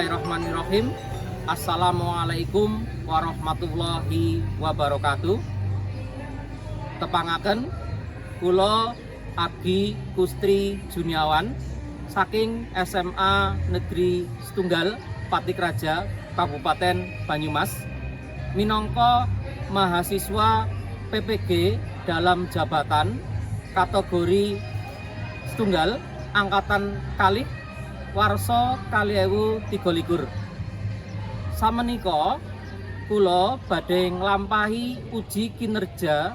Bismillahirrahmanirrahim. Assalamualaikum warahmatullahi wabarakatuh. Tepangaken kula Agi Kustri Juniawan saking SMA Negeri Setunggal Patikraja Kabupaten Banyumas minangka mahasiswa PPG dalam jabatan kategori setunggal angkatan kalih warsa 2023. Samenika kula badhe nglampahi uji kinerja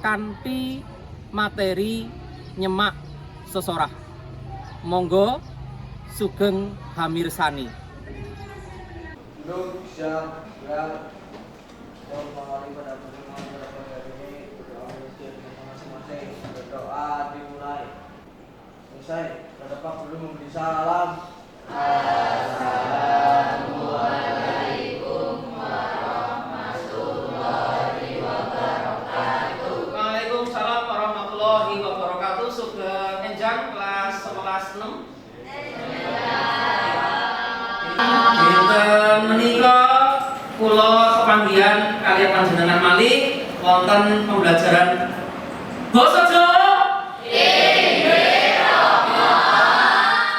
kanthi materi nyemak sesorah. Monggo sugeng hamirsani. Duduk, siap, gerak. Mari pada pertemuan pada ini berdoa masing-masing. Berdoa dimulai. Selesai. Terdapat belum memberi salam. Assalamualaikum warahmatullahi wabarakatuh. Waalaikumsalam warahmatullahi wabarakatuh. Sugeng enjang kelas 11 6. Dinten menika kula kepanggihan kaliyan panjenengan malih wonten pembelajaran basa Jawa.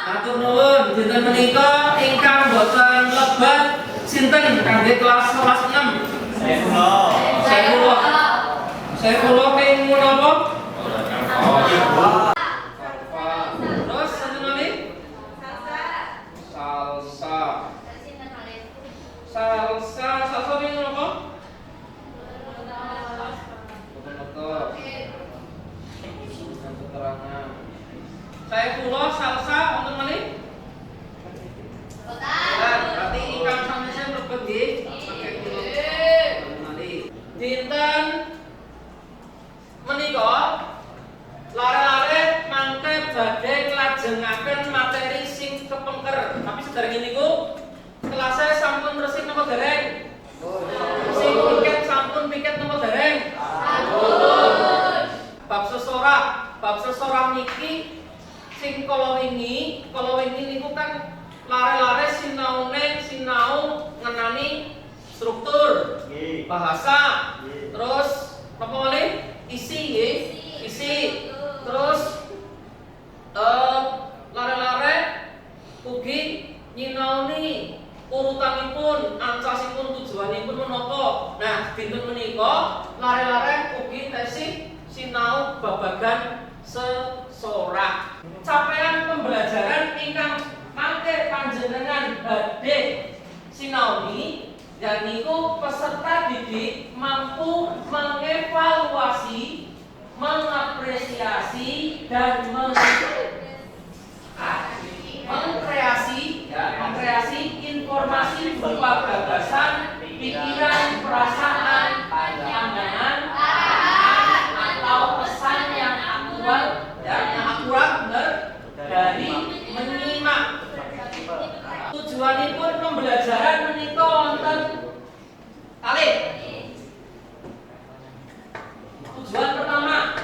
Matur nuwun, dinten menika ingkang boten lebat sinten kangge kelas 11 6. Saya kula ping menapa? Terus sinten malih? Salsa. Salsa ping menapa? Betul. Keterangan. Saya kula salsa wonten malih? Berarti ingkang sampeyan mlebet nggih. Pakai kula. Malih. Dinten menika lare-lare mangke badhe nglajengaken materi sing kepengker. Tapi sedherenge niku kelasnya sampun resik napa dereng? Sing piket sampun piket napa dereng? Sampun. Bab sesorah niki sing kala wingi niku kan lare-lare sinau ngenani struktur bahasa, terus apa malih isi nggih, isi, terus lare-lare ugi nyinaoni urutanipun, ancasipun, tujuanipun menapa. Nah, dinten menika lare-lare ugi tesih sinau babagan sesorah. Capaian pembelajaran ingkang mangke panjenengan badhe sinaoni yaiku peserta didik mampu mengevaluasi, mengapresiasi dan mengkreasi informasi berupa gagasan, pikiran, perasaan, pandangan, atau pesan yang akurat dari menyimak. Tujuanipun pembelajaran menika wonten kalih. Tujuan pertama,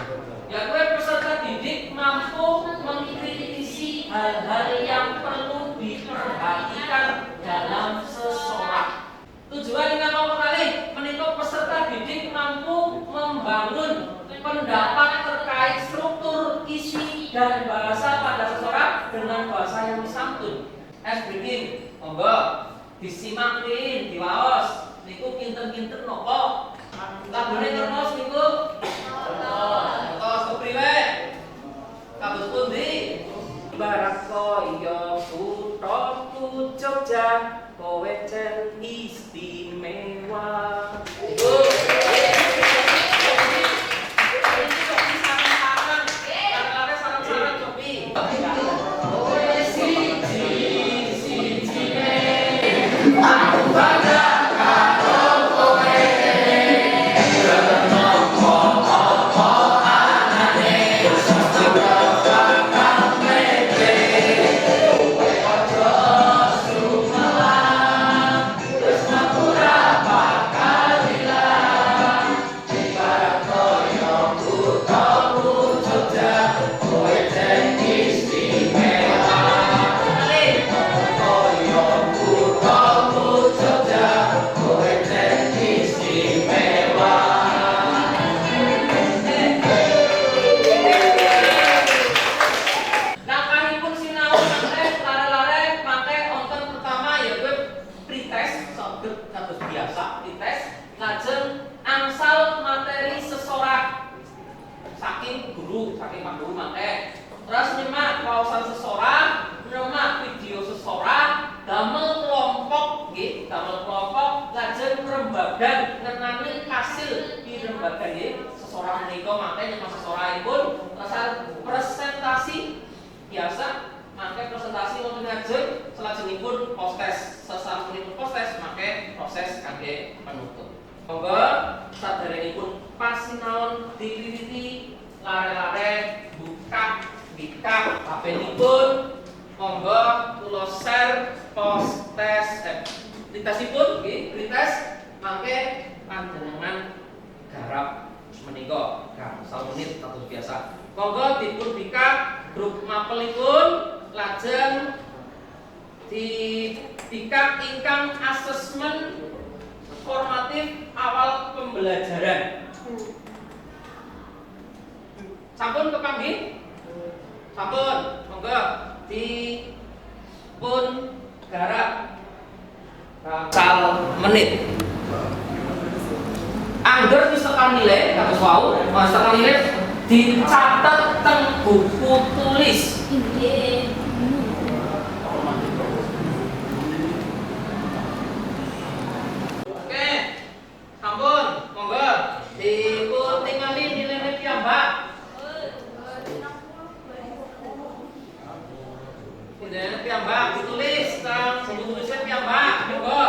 yaitu peserta didik mampu mengkritisi hal-hal yang perlu diperhatikan dalam sesorah. Tujuan ingkang nomor kalih menika peserta didik mampu membangun pendapat terkait struktur, isi, dan bahasa pada sesorah dengan bahasa yang santun. Begin, monggo disimakin, diwaos. Niku kinten-kinten napa? Lagune ngertos niku? Ngertos kepriwe? Kados pundi? Ibarat kaya putroku Jogja, kowe jen istimewa. Aku bangga dan ngenani hasil pirembagan nggih seseorang menika mangke yen seseorangipun presentasi biasa mangke presentasi wonten ngajeng salajengipun postes sasampunipun postes mangke proses kangge penutup. Monggo saderengipun pasinaon diwiwiti lare-lare buka HP-nipun monggo kula share postes pretesipun nggih pretes mangke panjenengan garap menika gangsal menit kados biasa. Monggo dipun bikak grup mapelipun lajeng dibikak ingkang asesmen formatif awal pembelajaran. Sampun kepanggih? Sampun, monggo dipun garap gangsal menit. Angger wis tekan nilai kados wau, tekan nilai dicatat teng buku tulis. Oke, sampun, monggo dipun tingali nilai piyambak. Nilai piyambak ditulis teng buku tulisnya piyambak, monggo.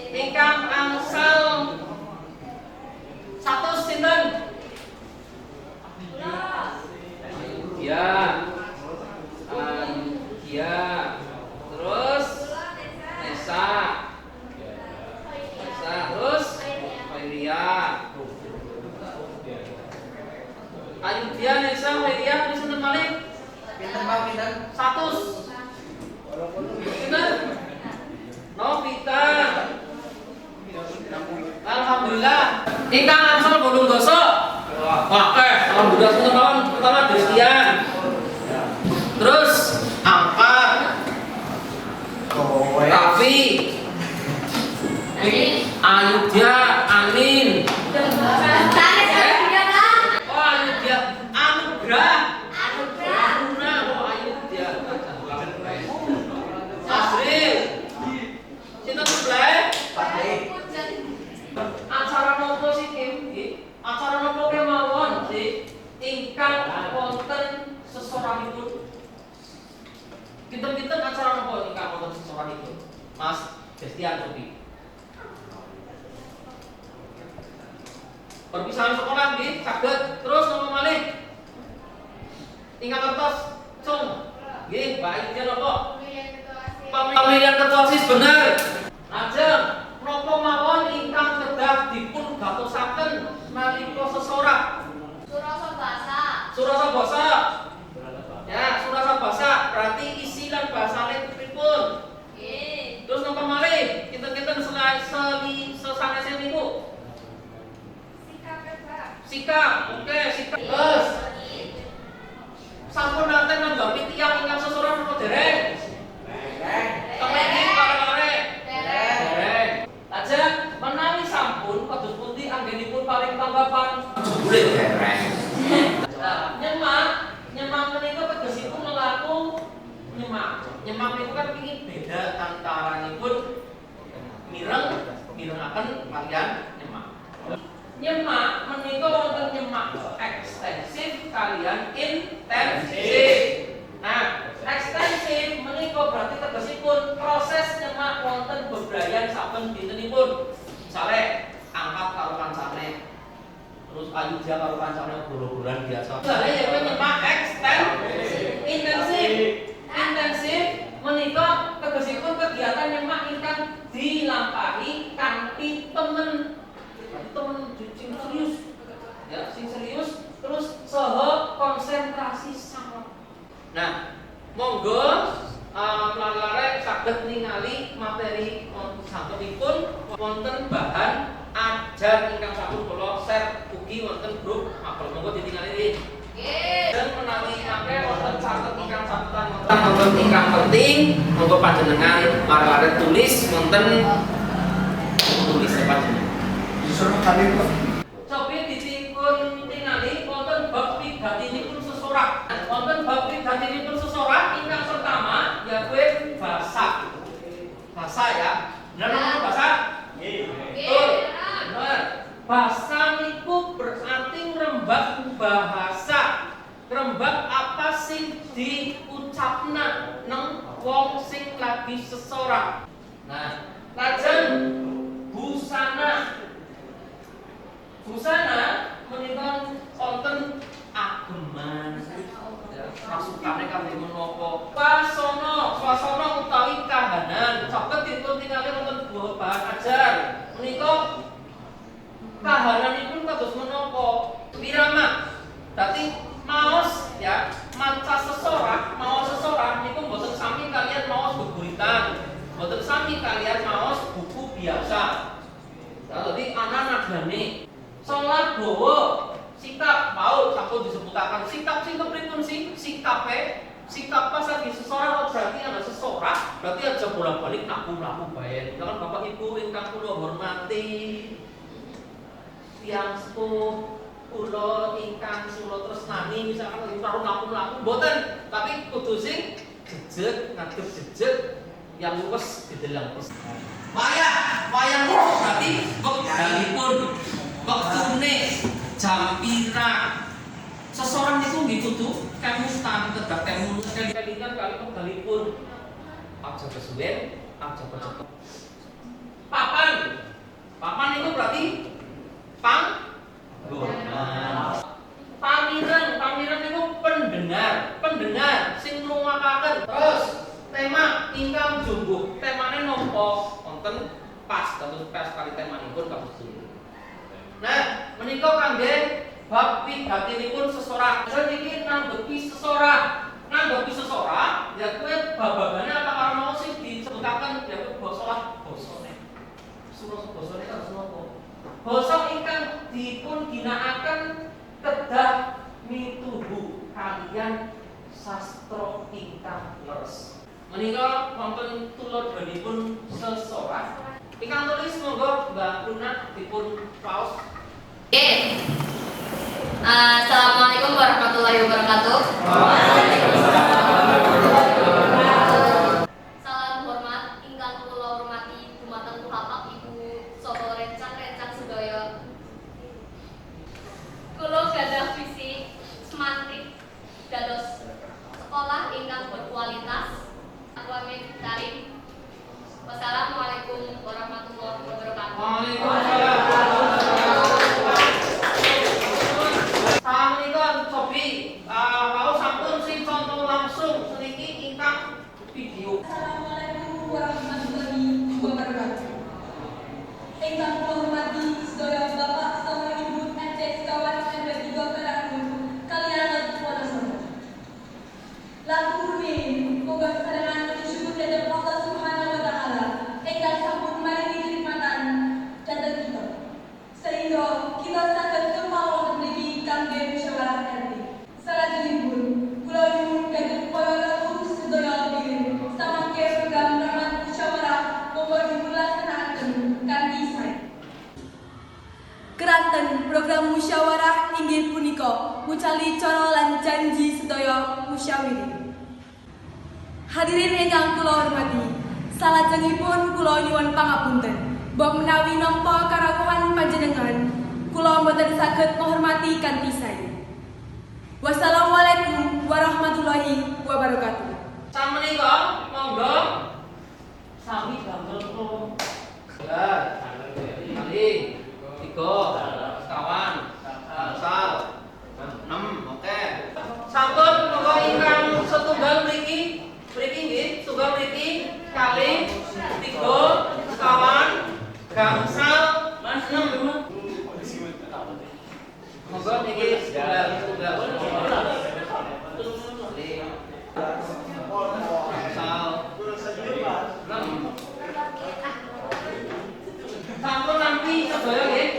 Ingkang angsal 100 sinten? Ya. Ya. Terus Nesa. Nesa terus Wairia. Ayudhya Nesa Wairia terus sinten malih? Pinten Pak pinten? 100. Sinten? Novita. Alhamdulillah. Ingkang angsal 8 dosa. Oke, alhamdulillah teman-teman pertama Destian. Terus angkat. Kafi. Ayudhya Anin. Oh Ayudhya Anugrah. Anugrah. Oh Ayudhya. Asril. Sinten sebelah? Acara nopo sih Kim? Acara nopo kemawon sih? Ingkang wonten sesorahipun. Kinten-kinten acara nopo ingkang wonten sesorahipun? Mas Destian Sofi. Perpisahan sekolah nggih saged terus nopo malih? Ingkang kertos cung. Nggih, Mbak Ayudhya nopo? Pemilihan ketua OSIS bener. Lajeng napa mawon ingkang kedah dipun gatosaken nalika sesorak? Surasa basa. Surasa basa. Ya, surasa basa berarti isi lan basane pripun? Nggih. Terus napa malih? Kinten-kinten sesanesipun niku. Sikap Pak. Sikap. Oke, sikap. Terus sampun nate nanggapi tiyang ingkang sesorak napa dereng? Kemenging lare-lare. Dereng. Lajeng menawi sampun kados pundi anggenipun paring tanggapan? Boleh dereng. Nah, nyemak menika tegesipun lelaku nyemak. Nyemak niku kan iki beda antaranipun mirengaken kalian nyemak. Nyemak menika wonten nyemak ekstensif kalian intensif. Nah, ekstensif menika berarti tegesipun proses nyemak wonten bebrayan saben dintenipun. Misale angkat karo kancane. Terus Ayudhya karo kancane obrolan biasa. Misale ya nyemak ekstensif. Intensif menika tegesipun kegiatan nyemak ingkang dilampahi kanthi temen sing serius. Ya, sing serius terus saha konsentrasi sangat. Nah, monggo lare-lare saged ningali materi sampun wonten bahan ajar ingkang sampun kula share ugi wonten grup mapel. Monggo ditingali nggih. Nggih. Dan menawi mangke wonten catet ingkang catetan wonten ingkang penting, monggo panjenengan lare-lare tulis wonten tulis panjenengan. Disuruh kali Pak. Cobi dipun tingali wonten bab wigatinipun sesorak. Wonten bab wigatinipun sesorak ingkang pertama yaitu bahasa. Bahasa ya. Benar bahasa? Nggih. Betul. seseorang. Nah, lajeng busana. Busana menika wonten ageman. Ya, masukane kangge menapa? Swasana utawi kahanan saged dipun tingali wonten bahan ajar. Menika kahananipun kados menapa? Wirama. Dadi maos ya, maca sesorah niku mboten sami kalian maos geguritan. Mboten sami kalian maos buku biasa. Dadi ana nadane. Salat bawa sikap mau sampun disebutaken sikap sinten pripun sih? Sikap pas lagi sesorah berarti ana sesorah, berarti aja bolak-balik naku-naku bae. Kan Bapak Ibu ingkang kula hormati, tiyang sepuh kula ingkang kula tresnani misalkan lagi karo naku-naku mboten, tapi kudu sing jejet ngadep jejet yang luwes dideleng. Wayang berarti wekdalipun wektune jam pira. Seseorang itu nggih kudu kemutan kedah temu kelingan kali wekdalipun aja kesuwen, aja kecepet. Papan itu berarti panggonan. Pamiran itu pendengar sing ngrungokaken. Terus tema ingkang jumbuh, temane napa? Wonten pas dados pas kali temanipun kados pundi. Nah, menika kangge bab pidatinipun sesorah. Niki nanggepi sesorah. Ya kuwi babagane apa karo mau sing disebutaken ya kuwi basane. Surah basane kados napa? Basa ingkang dipun ginakaken kedah mituhu kalian sastra ingkang leres. Menika wonten tuladhanipun sesorah. Ingkang tulis monggo Mbak Luna dipun paos. Assalamualaikum warahmatullahi wabarakatuh. Salam hormat ingkang kula hormati dumateng Bapak Ibu saha rencang-rencang sedaya. Kula gadah visi semantik dados sekolah ingkang berkualitas, amin karim. Wassalamualaikum warahmatullahi wabarakatuh. Waalaikumsalam. Sampun Sobi, mau sampun sing contoh langsung sedikit ingkang video. Assalamualaikum warahmatullahi wabarakatuh. Ingkang kula hormati sedaya Bapak saha Ibu SD sekawan SMP 3 Karangun kaliyan Wonosobo. Laku rumiyin muga karengan syukur dhateng Allah Subhanahu wa taala ingkang sampun maringi kenikmatan dhateng kita. Sehingga kita saged kemawon mriki kangge musyawarah RT. Salajengipun kula nyuwun dhateng para guru sedaya hadirin samangke program rapat musyawarah monggo dipunlaksanaken kanthi sae. Keranten program musyawarah inggih punika mucali cara lan janji sedaya musyawirin. Hadirin ingkang kula hormati, salajengipun kula nyuwun pangapunten. Mbok menawi nampa karawuhan panjenengan, kula mboten saged menghormati kanthi sae. Wassalamualaikum warahmatullahi wabarakatuh. Sameneika monggo sami damel kula. Ya, kali 3 sekawan asal 6 oke. Sampun monggo ingkang setunggal mriki nggih, tunggal mriki kali 3 sekawan gangsal 6. Monggo niki tunggal. Sampun nampi sedaya nggih.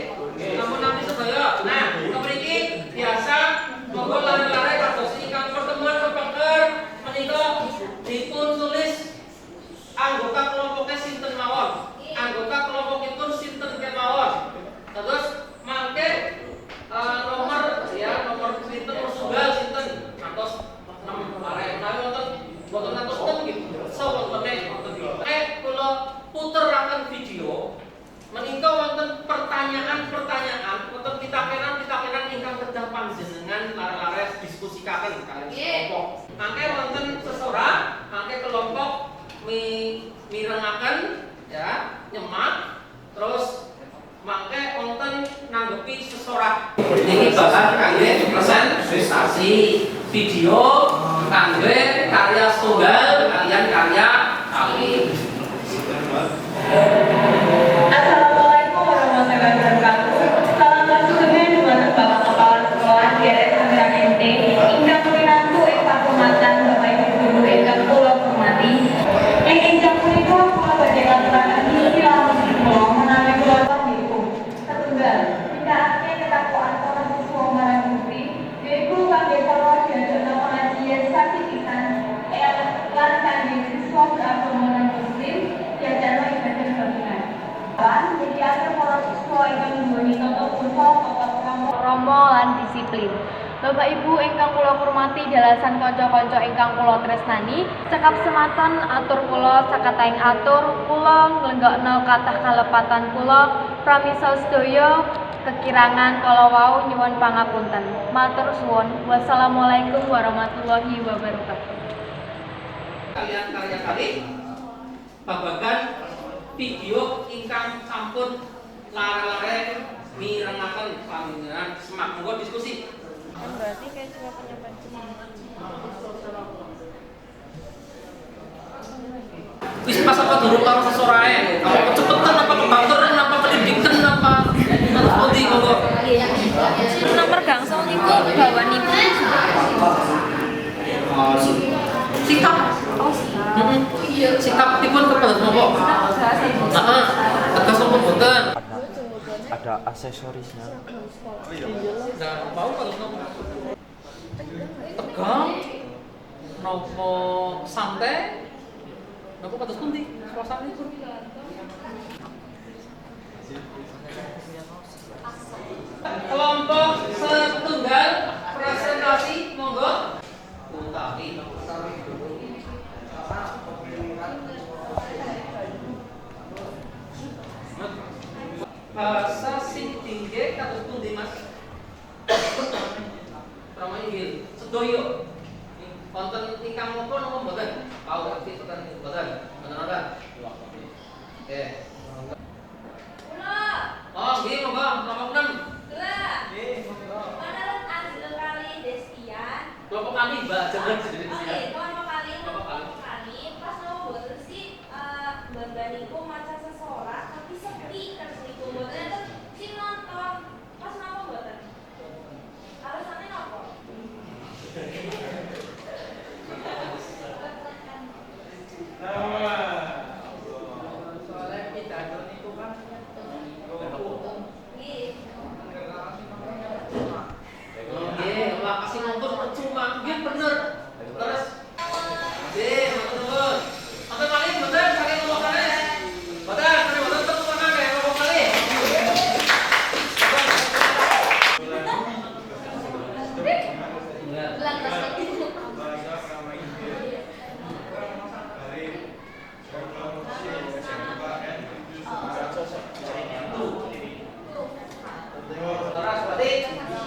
Sampun nampi sedaya. Nah, mriki biasa monggo lare-lare kados ingkang pertemuan kepengker menika dipun tulis anggota kelompoknya sinten mawon. Anggota kelompokipun sinten kemawon. Terus mangke nomor sinten tunggal sinten ngantos 6 arek. Menawi wonten boten ngantos 10 nggih. Sawontene wonten iki. Kula puteraken video menika wonten pertanyaan, wonten pitakenan ingkang kedah panjenengan lare-lare diskusikaken kaliyan kelompok. Mangke wonten sesorah, mangke kelompok mirengaken nanggepi sesorah. Niki bahan kangge presentasi video kangge karya tunggal kalian karya kali. Assalamualaikum warahmatullahi wabarakatuh. Salam kasusungan dumateng Bapak Kepala Sekolah GRS Tangerang NT ingkang pinantu ing pakurmatan Bapak Ibu guru ingkang kula hormati. Ing ingkang punika kula badhe ngaturaken silang kula menawi kula panjenengan. Setunggal, nindakake ketakwaan para siswa marang Gusti, yaiku kangge kula diajakna pengajian sakikisan lan kangge siswa beragama non Muslim diajakna ibadah gabungan. Jadi ada para siswa ingkang nduweni tata krama, tata krama lan disiplin. Bapak Ibu ingkang kula hormati dalasan kanca-kanca ingkang kula tresnani, cekap semanten atur kula sakataing atur kula nglenggokno kathah kalepatan kula pramisa sedaya kekirangan kala wau nyuwun pangapunten. Matur suwun. Wassalamualaikum warahmatullahi wabarakatuh. Kalian karya kali babagan video ingkang sampun lare-lare mirengaken panjenengan semak monggo diskusi. Berarti kayak cuma penyampaian Wis pas apa durung karo sesorae? Apa kecepetan apa kebangeran apa pendidikan apa terus pundi monggo. Nomor gangsal niku bawanipun Sikap. Sikap dipun kepedes monggo. Heeh. Tegas napa boten? Ada aksesorisnya. Nah, mau kalau nopo tegang, nopo santai, nopo kados pundi suasanipun? Kelompok setunggal presentasi monggo. Ungkapi. Bahasa sing tinggi kados pundi Mas? Rama inggil sedoyo. Wonten ingkang napa napa mboten? Pau aktif tekan mboten. Mboten. Oke. kula Oh, nggih monggo, kelompok 6. nggih menurut Angel kali Destian Kelompok kami Mbak Jangan oke kelompok kali pas mau boten sih mbak-mbak niku maca sesorak tapi sepi kan niku boten enten sing nonton pas napa boten alasane napa Soalnya pidato niku kan nggih Nggih, lah kasih nonton percuma. Nggih bener. Terus nggih, matur. Sampai kali bener saking kelompok kali. Betul, sampai betul tepuk tangan kayak kelompok kali. belang lagi Terus berarti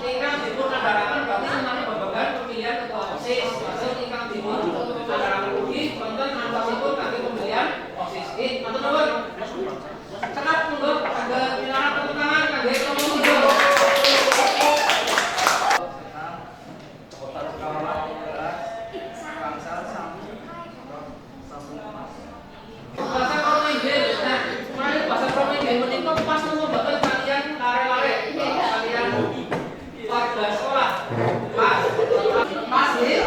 ingkang dipun andharaken berarti semuanya babagan pemilihan ketua OSIS. Maksud ingkang dipun andharaken ugi wonten antasipun kangge pemilihan OSIS. Nggih, matur nuwun. Cekap monggo kangge pinarak tepuk tangan kangge kelompok 3. Bahasa kromo inggil. Nah, kemarin bahasa kromo inggil menika pas napa mboten kalian lare-lare. Kalian warga sekolah. Pas. Pas nggih?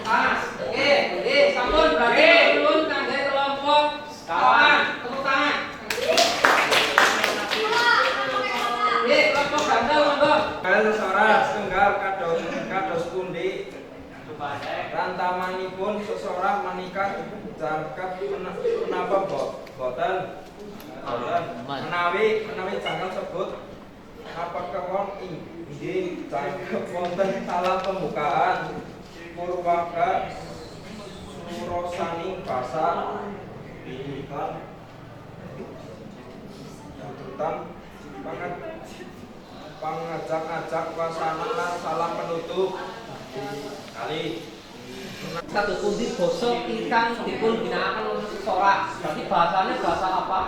Pas. Oke, sampun berarti nuwun kangge kelompok kawan. Tepuk tangan. Nggih, kelompok gandel monggo. sesorah setunggal kados pundi rantamanipun sesorah menikah jangkep menapa boten menawi jangkep sebut apakah wong inggih jangkep wonten salah pembukaan purwaka surosaning basa bidikan tuntutan pangajak-ajak wasana lan salam penutup kali Kados pundi basa ingkang dipun ginakaken wonten sesorah. Berarti bahasane bahasa apa?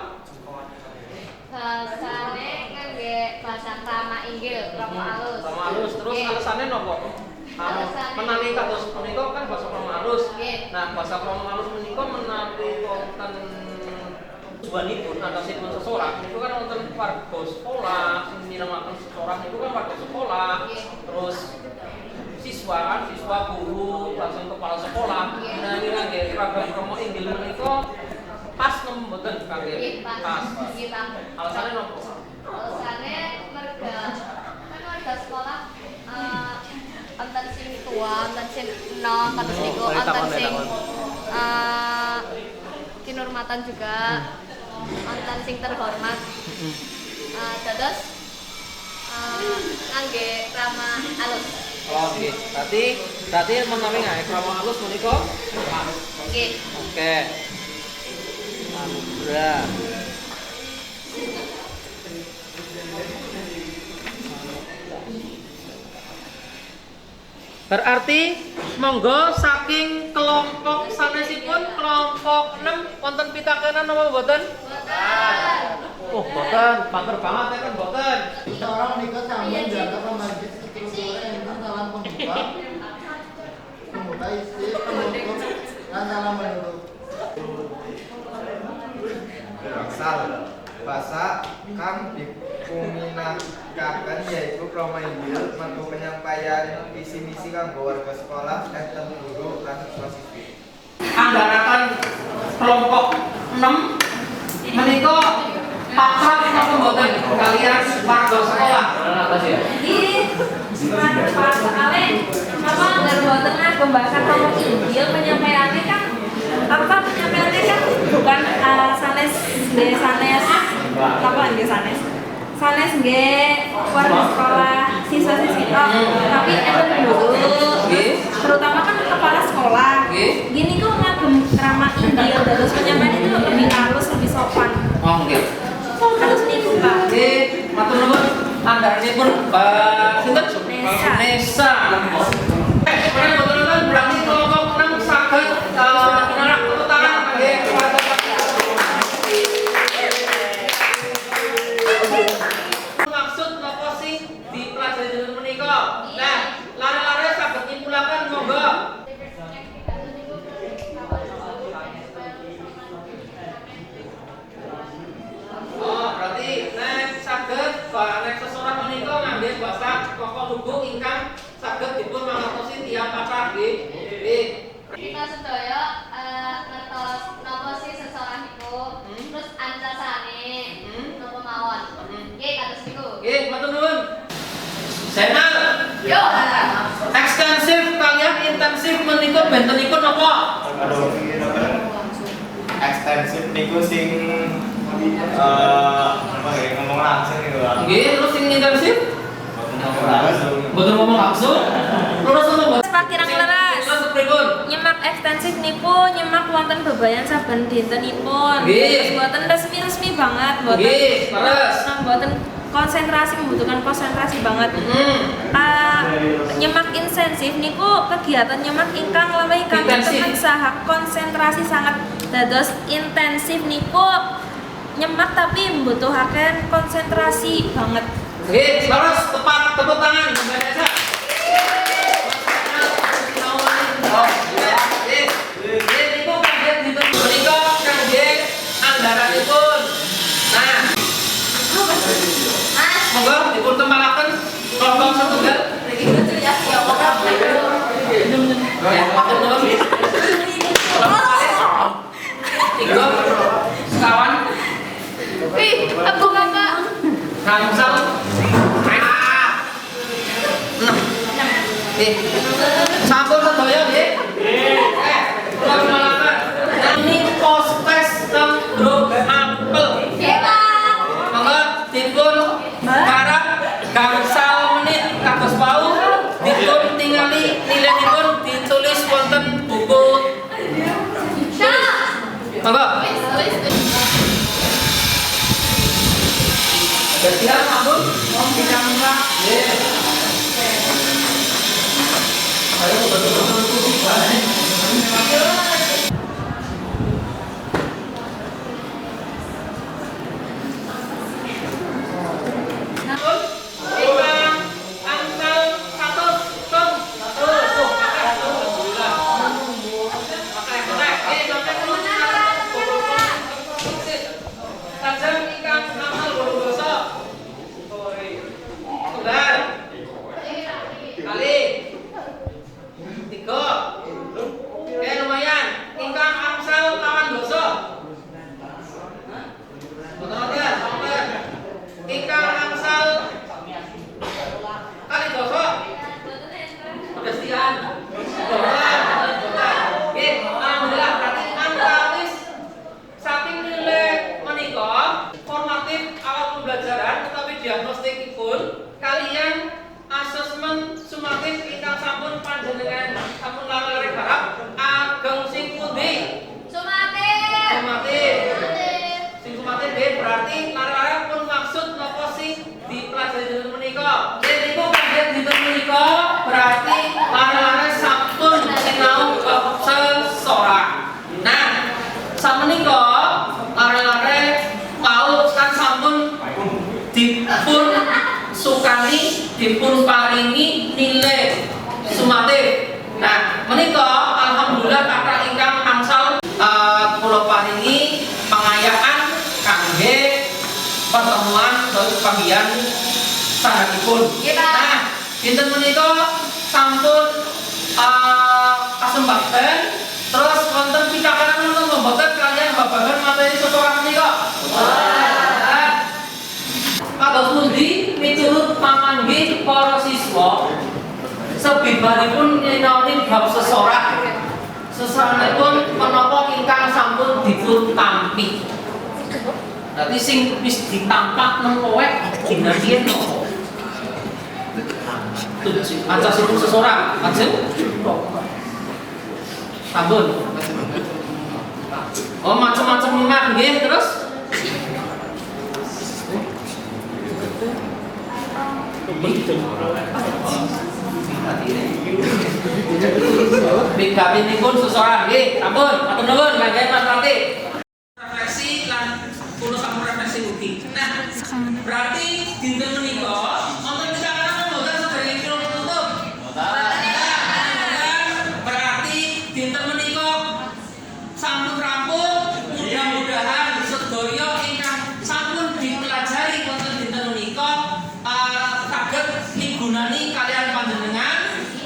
bahasane ngangge bahasa krama inggil, krama halus. Krama halus. Terus Nggih. alasannya nopo? Alasannya- Menawi kados menika kan bahasa krama halus. Nggih. Nah, bahasa krama halus menika menawi wonten tujuanipun antasipun seseorang itu kan wonten warga sekolah, sing nyiramaken seseorang itu kan warga sekolah. Nggih. Terus siswa kan, siswa, guru, langsung kepala sekolah. Nggih. Nah, nggih seragam krama inggil menika pas nemu mboten kangge? Nggih, pas. Nggih, Pak. Alasannya nopo? Alasannya merga kan warga sekolah wonten sing tua, wonten sing enom, kados niku wonten sing kinurmatan juga, wonten sing terhormat. Dados ngangge krama alus. Oh, nggih. Berarti menawi nggae krama halus menika pas. Nggih. Oke. Alhamdulillah. Berarti monggo saking kelompok sanesipun kelompok 6 wonten pitakenan napa mboten? Oh, mboten. Panter banget ya kan mboten. Seorang nikah sambung dianggap romantis strukturnya itu dalam pembuka, isi, penutup, dan dalam menutup. Asal bahasa kang dipuminakaken yaitu krama inggil mergo penyampaian visi misi kanggo warga sekolah enten guru lan siswa siswi. Anggarakan kelompok 6 menika pakrab napa mboten kalian warga sekolah. Pas sekali, apa nggak buatan pembahasan kamu inggil penyampaiannya kan apa penyampaiannya kan bukan sanes nggih sanes apa nggih sanes warga sekolah siswa-siswi tapi enten guru terutama kan kepala sekolah gini kok ngagem krama inggil terus penyampaian itu lebih halus lebih sopan Oh, nggih. harus niku Pak. Nggih, matur nuwun. Anggaranipun Mbak sinten? Nesa. Nesa. Mari mboten berarti kelompok 6 saged menarak tepuk tangan nggih kepada maksud napa sih dipelajari dulu menika? Nah, lare-lare saged nyimpulaken monggo. Oh, berarti nek saged nek seseorang menika ngangge bahasa pokok lugu ingkang saged dipun mangertosi tiyang kathah nggih. Nggih. Kita sedaya ngertos napa sih seseorang itu, terus ancasane napa mawon. Nggih, kados niku. Nggih, matur nuwun. Senal. Yo. Ekstensif kalian intensif menika bentenipun napa? Aduh, ekstensif niku sing ngomong langsung gitu lah. Nggih, terus sing intensif? Ngomong langsung. Mboten ngomong langsung. Terus napa? Pak kirang leres. Terus pripun? Nyemak ekstensif niku nyemak wonten bebayan saben dintenipun. Nggih. Terus mboten resmi-resmi banget, mboten. Nggih, leres. Mboten konsentrasi membutuhkan konsentrasi banget. Nyemak intensif niku kegiatan nyemak ingkang lampahi kanthi Intensif. temen saha konsentrasi sangat dados intensif niku nyemak tapi membutuhkan konsentrasi banget. Nggih, terus tepat tepuk tangan Mbak Nesa. Oh, nggih. Nggih, niku kaget dinten menika kangge anggaranipun. Nah, monggo dipun tembalaken kelompok setunggal niki. Ya, matur nuwun. Tiga sekawan Wih, aku Bapak. Ramsal. Sampun sedaya nggih? Kula malakan. Ini postes teng grup apel. Nggih, Pak. Monggo dipun garap gangsal menit kados wau dipun tingali nilaiipun ditulis wonten buku. Monggo. Siap sampun. Nggih. Ayo betul-betul kursi bae. sanesipun kalian asesmen sumatif ingkang sampun panjenengan sampun lare-lare garap ageng sing pundi? Sumatif. Sumatif. Sing sumatif nggih berarti lare-lare pun maksud napa sing dipelajari dinten menika? Yen niku kaget dinten menika berarti lare-lare sampun sinau bab sesorah. Nah, samenika lare-lare paut kan sampun dipun sukani, dipun paringi nilai sumatif. Nah, menika alhamdulillah kathah ingkang angsal kula paringi pangayaan kangge pertemuan panggihan sangatipun. Nah, dinten menika sampun kasembaten terus wonten pitakenan wonten mboten kalian babagan materi sesorah menika. Kados pundi miturut pamanggih para siswa sebibaripun nyinaoni bab sesorah sesarenipun menapa ingkang sampun dipun tampi. Dadi sing wis ditampak nang kowek dinantian nopo? Ancasipun sesorah, ajeng. Sampun. Oh, macam-macam mak nggih terus. BKP ini pun seseorang, ampun, atur nuwun, kangge Mas Rati. Refleksi lan kulo sampun refleksi ugi. Nah, berarti dinten menika wonten pitakenan mboten sedherek kira tutup. Berarti dinten menika sampun rampung, mudah-mudahan sedaya ingkang sampun dipelajari wonten dinten menika saged migunani kalian panjenengan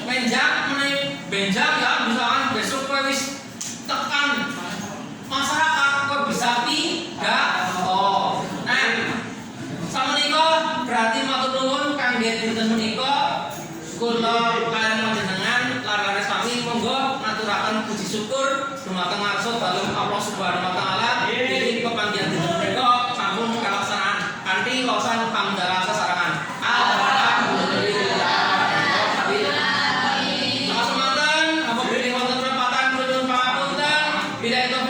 menjak benjak ya misalkan besok kowe wis tekan masyarakat kowe bisa pidato. Nah, samenika berarti matur nuwun kangge dinten menika kula kalian panjenengan larare sami monggo ngaturaken puji syukur dumateng ngarsa dalem Allah Subhanahu wa taala dene kepanggihan dinten menika sampun kalaksanaan kanthi wawasan pamdara sesarangan. Bila itu